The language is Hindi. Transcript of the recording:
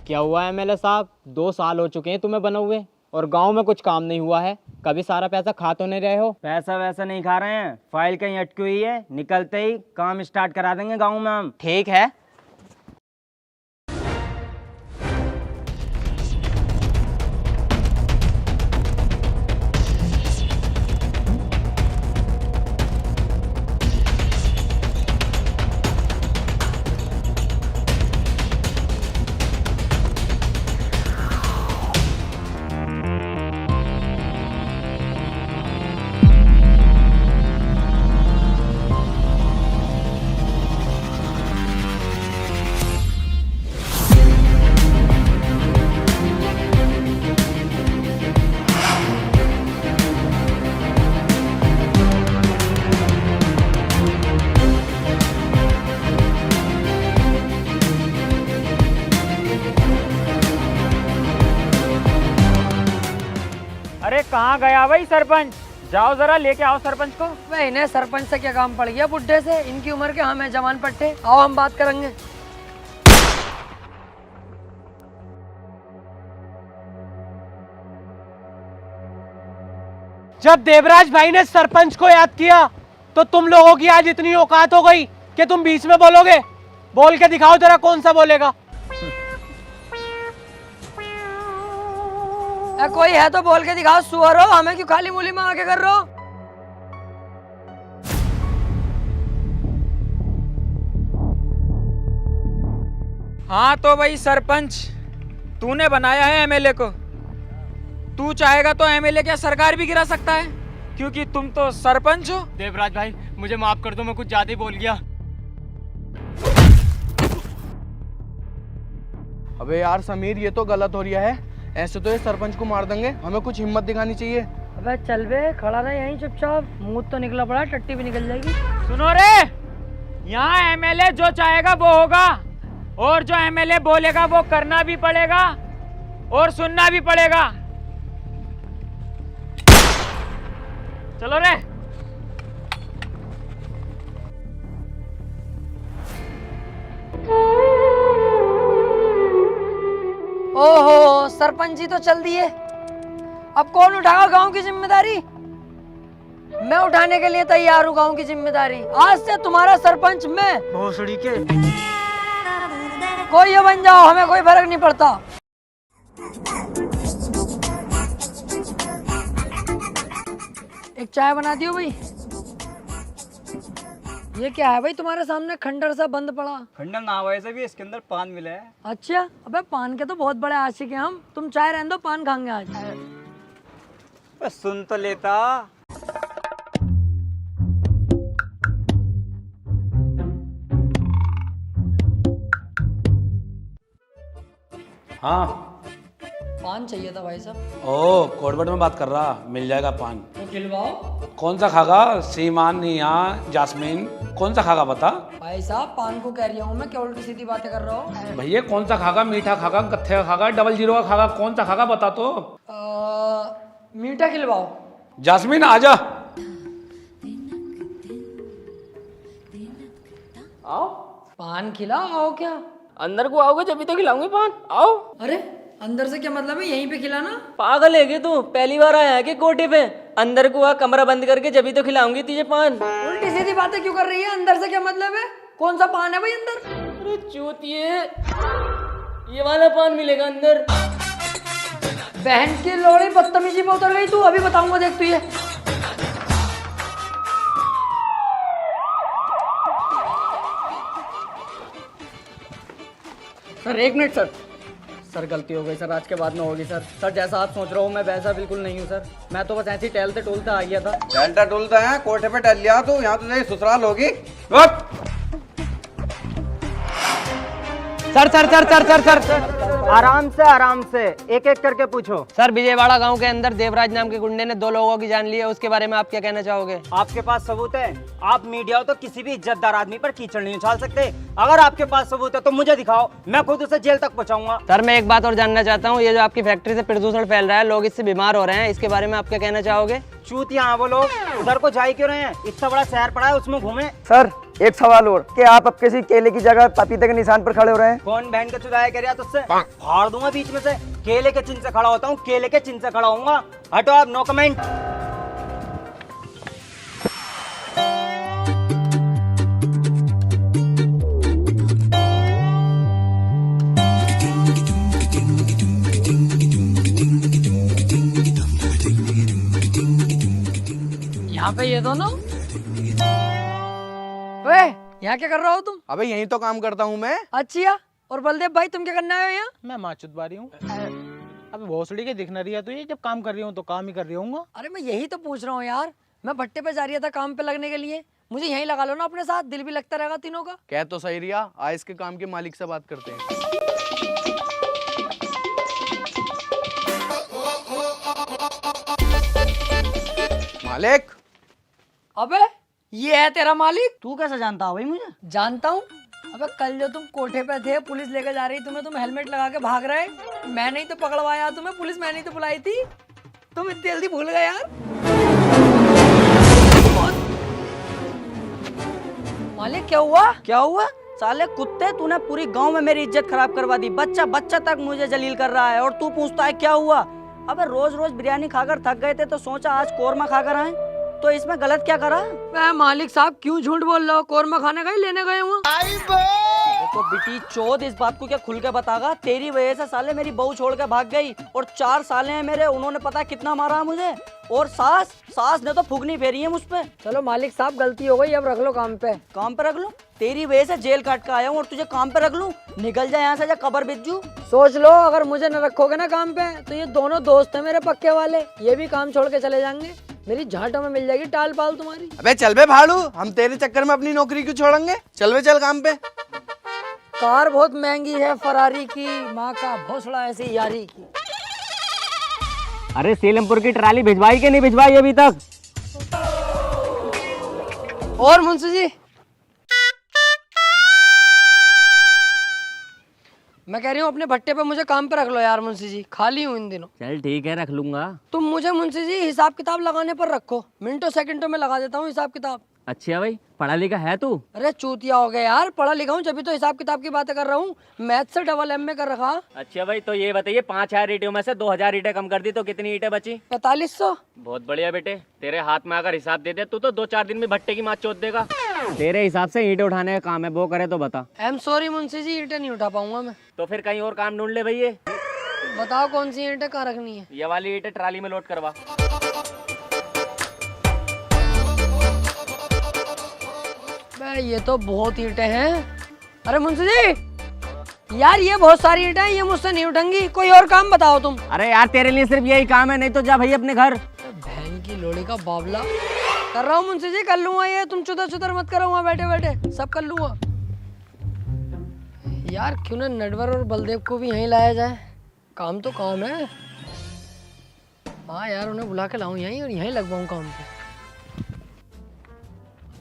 क्या हुआ एमएलए साहब, 2 साल हो चुके हैं तुम्हें बने हुए और गांव में कुछ काम नहीं हुआ है। कभी सारा पैसा खा तो नहीं रहे हो? पैसा वैसा नहीं खा रहे हैं, फाइल कहीं अटकी हुई है, निकलते ही काम स्टार्ट करा देंगे गाँव में हम। ठीक है। अरे कहाँ गया भाई सरपंच? जाओ जरा लेके आओ सरपंच को। भाई इन्हें सरपंच से क्या काम पड़ गया बुड्ढे से? इनकी उम्र के हम हैं जवान पट्टे। आओ हम बात करेंगे। जब देवराज भाई ने सरपंच को याद किया तो तुम लोगों की आज इतनी औकात हो गई कि तुम बीच में बोलोगे। बोल के दिखाओ जरा, कौन सा बोलेगा? कोई है तो बोल के दिखाओ। सुअर हो, हमें क्यों खाली मूली में आके कर रहे हो? हाँ तो भाई सरपंच, तूने बनाया है एमएलए को। तू चाहेगा तो एमएलए क्या सरकार भी गिरा सकता है, क्योंकि तुम तो सरपंच हो। देवराज भाई मुझे माफ कर दो, मैं कुछ ज्यादा ही बोल गया। अबे यार समीर, ये तो गलत हो रहा है। ऐसे तो ये सरपंच को मार देंगे, हमें कुछ हिम्मत दिखानी चाहिए। अबे चल बे, खड़ा रहा यहीं चुपचाप। मुंह तो निकला पड़ा, टट्टी भी निकल जाएगी। सुनो रे, यहाँ एमएलए जो चाहेगा वो होगा, और जो एमएलए बोलेगा वो करना भी पड़ेगा और सुनना भी पड़ेगा। चलो रे। ओहो, सरपंच जी तो चल दिए। अब कौन उठाएगा गांव की जिम्मेदारी? मैं उठाने के लिए तैयार हूँ गांव की जिम्मेदारी। आज से तुम्हारा सरपंच मैं। भोसड़ी के। कोई ये बन जाओ, हमें कोई फर्क नहीं पड़ता। एक चाय बना दियो भाई। ये क्या है भाई तुम्हारे सामने खंडर सा बंद पड़ा? खंडर ना वैसे भी इसके अंदर पान मिला है। अच्छा, अबे पान के तो बहुत बड़े आशिक हैं हम। तुम चाय रहने दो, पान खाएंगे आज। बस सुन तो लेता। हाँ पान चाहिए था भाई साहब। ओ कोडवर्ड में बात कर रहा, मिल जाएगा पान। तो खिलवाओ। कौन सा खागा? सीमान, निया, जास्मीन, कौन सा खागा बता? भाई साहब पान को कह रहा हूँ मैं, क्या उल्टी सीधी बातें कर रहा हूँ? भैया कौन सा खागा? मीठा खागा, कत्थे का खागा, 00 का खागा, कौन सा खागा बता तो। मीठा खिलवाओ। जास्मीन आजा। आओ पान खिलाओ। आओ क्या? अंदर को आओगे जब भी तो खिलाऊंगी पान। आओ। अरे अंदर से क्या मतलब है? यहीं पे खिलाना। पागल है क्या तू? पहली बार आया है कि कोटे पे? अंदर को आ, कमरा बंद करके जब भी तो खिलाऊंगी तुझे पान। उल्टी सीधी बातें क्यों कर रही है? अंदर से क्या मतलब है? कौन सा पान है भाई अंदर? अरे चूतिए, ये वाला पान मिलेगा अंदर। बहन की लोड़ी, बदतमीजी पे उतर गई तू। अभी बताऊंगा, देख तू ये। Sir 1 minute sir. सर गलती हो गई सर, आज के बाद में होगी सर। सर जैसा आप सोच रहे हो मैं वैसा बिल्कुल नहीं हूँ सर। मैं तो बस ऐसे ही टहलते टोलते आ गया था। टहलता टुलता है, कोठे पे टहल लिया तू। यहाँ तो तेरी ससुराल होगी। Sir sir sir sir sir sir, sir. आराम से एक एक करके पूछो। सर विजयवाड़ा गांव के अंदर देवराज नाम के गुंडे ने 2 लोगों की जान ली है, उसके बारे में आप क्या कहना चाहोगे? आपके पास सबूत है? आप मीडिया हो तो किसी भी इज्जतदार आदमी पर कीचड़ नहीं उछाल सकते। अगर आपके पास सबूत है तो मुझे दिखाओ, मैं खुद उसे जेल तक पहुंचाऊंगा। सर मैं एक बात और जानना चाहता हूँ, ये जो आपकी फैक्ट्री से प्रदूषण फैल रहा है, लोग इससे बीमार हो रहे हैं, इसके बारे में आप क्या कहना चाहोगे? चूतिया वो लोग उधर को जा ही क्यों रहे हैं? इतना बड़ा शहर पड़ा है, उसमें घूमे। सर एक सवाल और, कि आप अब किसी केले की जगह पपीते के निशान पर खड़े हो रहे हैं? कौन बहन का चुदाया कह रहा तुझसे? फाड़ दूंगा बीच में से। केले के चिन्ह से खड़ा होता हूँ, केले के चिन्ह से खड़ा होऊंगा। हटो आप, नो कमेंट। यहाँ पे ये दोनों, वे यहाँ क्या कर रहे हो तुम? अबे यही तो काम करता हूँ मैं। अच्छा, और बलदेव भाई तुम क्या करने आए हो यहाँ? मैं माचुत बारी हूँ। अबे भोसड़ी के दिखना रही है तुझे, जब काम कर रही हूँ तो काम ही कर रही हूँ। अरे मैं यही तो पूछ रहा हूँ यार, मैं भट्टे पे जा रही था काम पे लगने के लिए, मुझे यहीं लगा लो ना अपने साथ, दिल भी लगता रहेगा तीनों का। कह तो सही रिया, आज इसके काम के मालिक से बात करते हैं। मालिक। अबे ये है तेरा मालिक? तू कैसे जानता है भाई मुझे? जानता हूँ। अबे कल जो तुम कोठे पे थे, पुलिस लेकर जा रही तुम्हें, तुम हेलमेट लगा के भाग रहे, मैंने ही तो पकड़वाया तुम्हें, पुलिस मैंने ही तो बुलाई थी। तुम इतनी जल्दी भूल गए यार। मालिक क्या हुआ? क्या हुआ? साले कुत्ते, तूने पूरी गांव में मेरी इज्जत खराब करवा दी। बच्चा बच्चा तक मुझे जलील कर रहा है और तू पूछता है क्या हुआ? अबे रोज रोज बिरयानी खाकर थक गए थे तो सोचा आज कोरमा खाकर आए, तो इसमें गलत क्या करा? मैं मालिक साहब क्यों झूठ बोल रहे हो? कोरमा खाने गए, लेने गए हुआ। तो बेटी चोद, इस बात को क्या खुल के बतागा? तेरी वजह से साले मेरी बहू छोड़ के भाग गई और 4 साले हैं मेरे, उन्होंने पता है कितना मारा है मुझे। और सास ने तो फुगनी फेरी है मुझ पे। चलो मालिक साहब गलती हो गई, अब रख लो काम पे। काम पे रख लूं? तेरी वजह से जेल काट के आया हूँ और तुझे काम पे रख लूं? निकल जा यहाँ से, जा कबर बिज्जू। सोच लो, अगर मुझे न रखोगे ना काम पे तो ये दोनों दोस्त हैं मेरे पक्के वाले, ये भी काम छोड़ के चले जाएंगे। मेरी झाटों में मिल जाएगी टाल पाल तुम्हारी। अबे चल बे भाड़ू, हम तेरे चक्कर में अपनी नौकरी क्यों छोड़ेंगे? चल बे चल काम पे। कार बहुत महंगी है फरारी की, माँ का भोसड़ा ऐसी यारी की। अरे सीलमपुर की ट्राली भिजवाई कि नहीं भिजवाई अभी तक? और मुंशी जी, मैं कह रही हूँ अपने भट्टे पे मुझे काम पे रख लो यार मुंशी जी, खाली हूँ इन दिनों। चल ठीक है, रख लूंगा। तुम मुझे मुंशी जी हिसाब किताब लगाने पर रखो, मिनटों सेकंडों में लगा देता हूँ हिसाब किताब। अच्छा भाई, पढ़ा लिखा है तू? अरे चूतिया हो गया यार, पढ़ा लिखा हूँ जब भी तो हिसाब किताब की बातें कर रहा हूँ, मैथ से डबल MA कर रखा। अच्छा भाई, तो ये बताइए 5000 ईंटों में से 2000 ईंटें कम कर दी तो कितनी ईंटें बची? 4500। बहुत बढ़िया बेटे, तेरे हाथ में अगर हिसाब दे दे तू तो 2-4 दिन में भट्टे की माँ चोद देगा। तेरे हिसाब से ईंटें उठाने का काम है, वो करे तो बता। I am sorry Munshi ji, ईंटें नहीं उठा पाऊंगा मैं। तो फिर कहीं और काम ढूंढ ले भैया। बताओ कौन सी ईंटें कहाँ रखनी है? ये वाली ईंटें ट्राली में लोड करवा। ये तो बहुत ईंटें हैं। अरे मुंशी जी यार, ये बहुत सारी ईंटें हैं, ये मुझसे नहीं उठेंगी, कोई और काम बताओ तुम। अरे यार तेरे लिए सिर्फ यही काम है, नहीं तो जा भाई अपने घर। बहन की लोड़ी का बाबला। कर रहा हूँ मुंशी जी, कर लूंगा ये, तुम चुदर चुदर मत करो वहाँ बैठे बैठे, सब कर लूंगा। यार क्यों ना नटवर और बलदेव को भी यहीं लाया जाए, काम तो काम है। हाँ यार, उन्हें बुला के लाऊं यहीं और यहीं लगवाऊं काम पे।